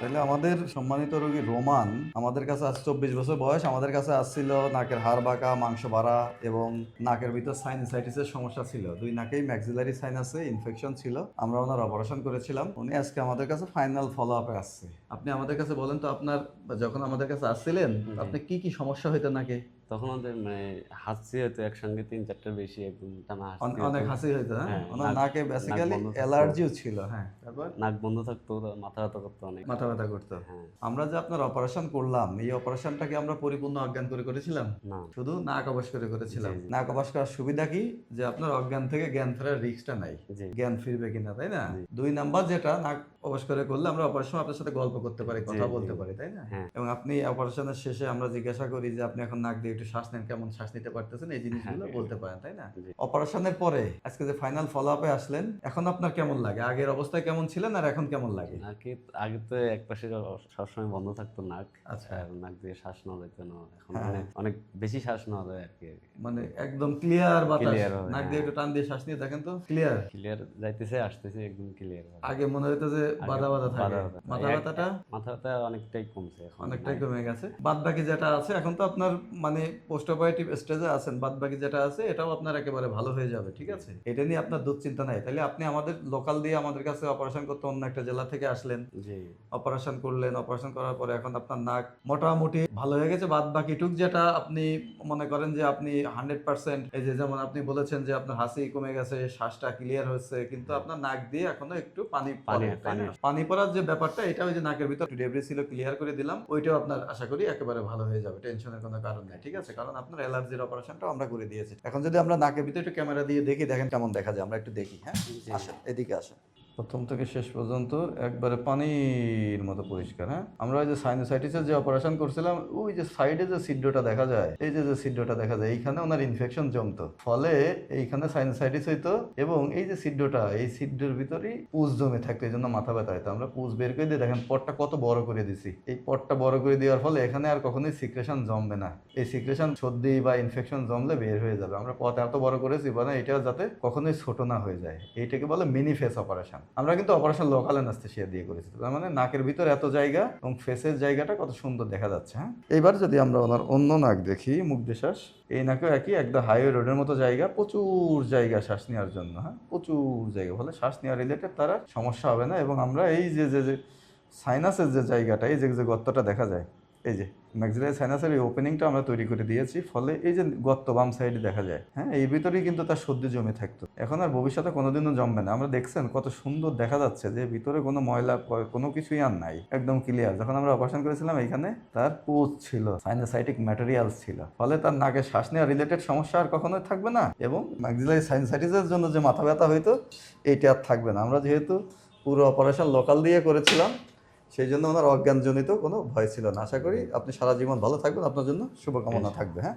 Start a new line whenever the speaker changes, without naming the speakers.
তাহলে আমাদের সম্মানিত রোগী রোমান আমাদের কাছে আজ 24 বছর বয়স। আমাদের কাছে আসছিল নাকের হাড় বাঁকা, মাংস বাড়া এবং নাকের ভিতর সাইনাসাইটিসের সমস্যা ছিল। দুই নাকেই ম্যাক্সিলারি সাইনাসে ইনফেকশন ছিল। আমরা ওনার অপারেশন করেছিলাম। উনি আজকে আমাদের কাছে ফাইনাল ফলো আপে আসছে। আপনি আমাদের কাছে বলেন তো, আপনার যখন আমাদের কাছে আসছিলেন আপনি কি কি সমস্যা হইতো নাকে?
তখন ওদের হাঁচি হতো একসঙ্গে ৩-৪টার বেশি, একদম টানা হাঁচি
অনেক
হতো।
হাসি হইতো। হ্যাঁ,
হ্যাঁ,
ওনার নাকে
নাক
বেসিক্যালি
বন্ধ থাকতো,
অ্যালার্জিও ছিল। হ্যাঁ, তারপর
নাক বন্ধ থাকতো, মাথা ব্যথা করতো অনেক।
মাথা ব্যথা করতো।
হ্যাঁ।
আমরা যে আপনার অপারেশন করলাম, এই অপারেশনটাকে আমরা পরিপূর্ণ অজ্ঞান করে করেছিলাম?
না।
শুধু নাক অবশ করে করেছিলাম।
জি, জি।
নাক অবশ করার সুবিধা কি, যে আপনার অজ্ঞান থেকে জ্ঞান ফেরার রিস্কটা নাই।
জি।
জ্ঞান ফিরবে কিনা, তাই না?
জি।
2 নাম্বার যেটা, নাক অবশ করে করলে আমরা অপারেশন আপনার সাথে গল্প করতে পারি,
জি,
কথা
জি।
বলতে পারি, তাই না?
হ্যাঁ।
এবং আপনি অপারেশনের শেষে আমরা জিজ্ঞাসা করি যে আপনি এখন নাক দিয়ে একটু শ্বাস নেন, কেমন শ্বাস নিতে পারতেছেন, এই জিনিসগুলো বলতে পারেন, তাই না?
জি।
অপারেশনের পরে আজকে যে ফাইনাল ফলো আপে আসলেন, এখন আপনার কেমন লাগে? আগের অবস্থায় কেমন ছিলেন আর এখন কেমন লাগে?
নাকে আগে তো একপাশে সবসময় বন্ধ থাকতো নাক।
আচ্ছা।
আর নাক দিয়ে শ্বাস নেওয়া যেত না। এখন
হ্যাঁ।
অনেক বেশি শ্বাস নেওয়া যায় আর কি।
মানে একদম ক্লিয়ার বাতাস।
ক্লিয়ার হবে,
নাক দিয়ে
হ্যাঁ।
একটু টান দিয়ে শ্বাস নিয়ে দেখেন তো, ক্লিয়ার।
ক্লিয়ার যাইতেছে, আসতেছে, একদম ক্লিয়ার।
আগে মনে হইতো যে বাধা বাধা থাকে। মাথা ব্যথাটা
মাথা ব্যথা অনেকটাই কমছে এখন।
অনেকটাই কমে গেছে। বাদ বাকি যেটা আছে, এখন তো আপনার মানে পোস্ট অপারেটিভ স্টেজে আছেন, বাদ বাকি যেটা আছে এটাও আপনার একেবারে ভালো হয়ে যাবে, ঠিক আছে? এটা নিয়ে আপনার দুশ্চিন্তা নাই। তাহলে আপনি আমাদের লোকাল দিয়ে আমাদের কাছে অপারেশন করতে অন্য একটা জেলা থেকে আসলেন,
জি।
অপারেশন করলেন, অপারেশন করার পরে এখন আপনার নাক মোটামুটি ভালো হয়ে গেছে। বাদ বাকিটুক যেটা আপনি মনে করেন যে আপনি 100%, এই যে যেমন আপনি বলেছেন যে আপনার হাসি কমে গেছে, শ্বাসটা ক্লিয়ার হচ্ছে, কিন্তু আপনার নাক দিয়ে এখনো একটু পানি পড়ে, তাই না? পানি পড়ার যে ব্যাপারটা, এটা ওই যে নাকের ভিতর ডেবরি ছিল, ক্লিয়ার করে দিলাম, ওইটাও আপনার আশা করি একেবারে ভালো হয়ে যাবে। টেনশনের কোনো কারণ নাই, ঠিক আছে? কারণ আপনার অ্যালার্জির অপারেশনটাও আমরা করে দিয়েছি। এখন যদি আমরা নাকের ভিতরে একটু ক্যামেরা দিয়ে দেখি, দেখেন কেমন দেখা যায়, আমরা একটু দেখি। হ্যাঁ,
জি।
আসেন, এদিকে আসেন। প্রথম থেকে শেষ পর্যন্ত একবারে পানির মতো পরিষ্কার। হ্যাঁ, আমরা ওই যে সাইনোসাইটিসের যে অপারেশন করছিলাম, ওই যে সাইডে যে ছিদ্রটা দেখা যায়, এই যে ছিদ্রটা দেখা যায়, এইখানে ওনার ইনফেকশন জমতো, ফলে এইখানে সাইনোসাইটিস হইতো এবং এই যে ছিদ্রটা, এই ছিদ্রের ভিতরেই পুজ জমে থাকতো, এই জন্য মাথা ব্যথা হইতো। আমরা পুজ বের করে দিয়ে দেখেন পটটা কত বড় করে দিছি। এই পটটা বড় করে দেওয়ার ফলে এখানে আর কখনোই সিক্রেশন জমবে না। এই সিক্রেশন সর্দি বা ইনফেকশন জমলে বের হয়ে যাবে। আমরা পট এত বড় করেছি মানে এটা যাতে কখনোই ছোট না হয়ে যায়। এইটাকে বলে মিনি ফেস অপারেশন। আমরা কিন্তু অপারেশন লোকাল অ্যানেস্থেসিয়া দিয়ে করেছি, তার মানে নাকের ভিতর এত জায়গা এবং ফেসের জায়গাটা কত সুন্দর দেখা যাচ্ছে। হ্যাঁ, এবার যদি আমরা ওনার অন্য নাক দেখি, মুখ দিয়ে শ্বাস, এই নাকেও একই, একদম হাইওয়ে রোডের মতো জায়গা, প্রচুর জায়গা শ্বাস নেওয়ার জন্য। হ্যাঁ, প্রচুর জায়গা, ফলে শ্বাস নেওয়া রিলেটেড তারা সমস্যা হবে না। এবং আমরা এই যে যে যে সাইনাসের যে জায়গাটা, এই যে যে গর্তটা দেখা যায়, এই যে ম্যাক্সিলারি সাইনাসের এই ওপেনিংটা আমরা তৈরি করে দিয়েছি, ফলে এই যে গর্ত বাম সাইডে দেখা যায়, হ্যাঁ, এই ভিতরেই কিন্তু তার সর্দি জমে থাকতো, এখন আর ভবিষ্যতে কোনোদিনও জমবে না। আমরা দেখছেন কত সুন্দর দেখা যাচ্ছে যে ভিতরে কোনো ময়লা কোনো কিছুই আর নাই, একদম ক্লিয়ার। যখন আমরা অপারেশন করেছিলাম এখানে তার পুজ ছিল, সাইনোসাইটিক ম্যাটেরিয়ালস ছিল, ফলে তার নাকে শ্বাস নেওয়া রিলেটেড সমস্যা আর কখনোই থাকবে না। এবং ম্যাক্সিলারি সাইনোসাইটিসের জন্য যে মাথা ব্যথা হইতো, এইটা আর থাকবে না। আমরা যেহেতু পুরো অপারেশন লোকাল দিয়ে করেছিলাম, সেই জন্য ওনার অজ্ঞানজনিত কোনো ভয় ছিল না। আশা করি আপনি সারা জীবন ভালো থাকবেন, আপনার জন্য শুভকামনা থাকবে। হ্যাঁ।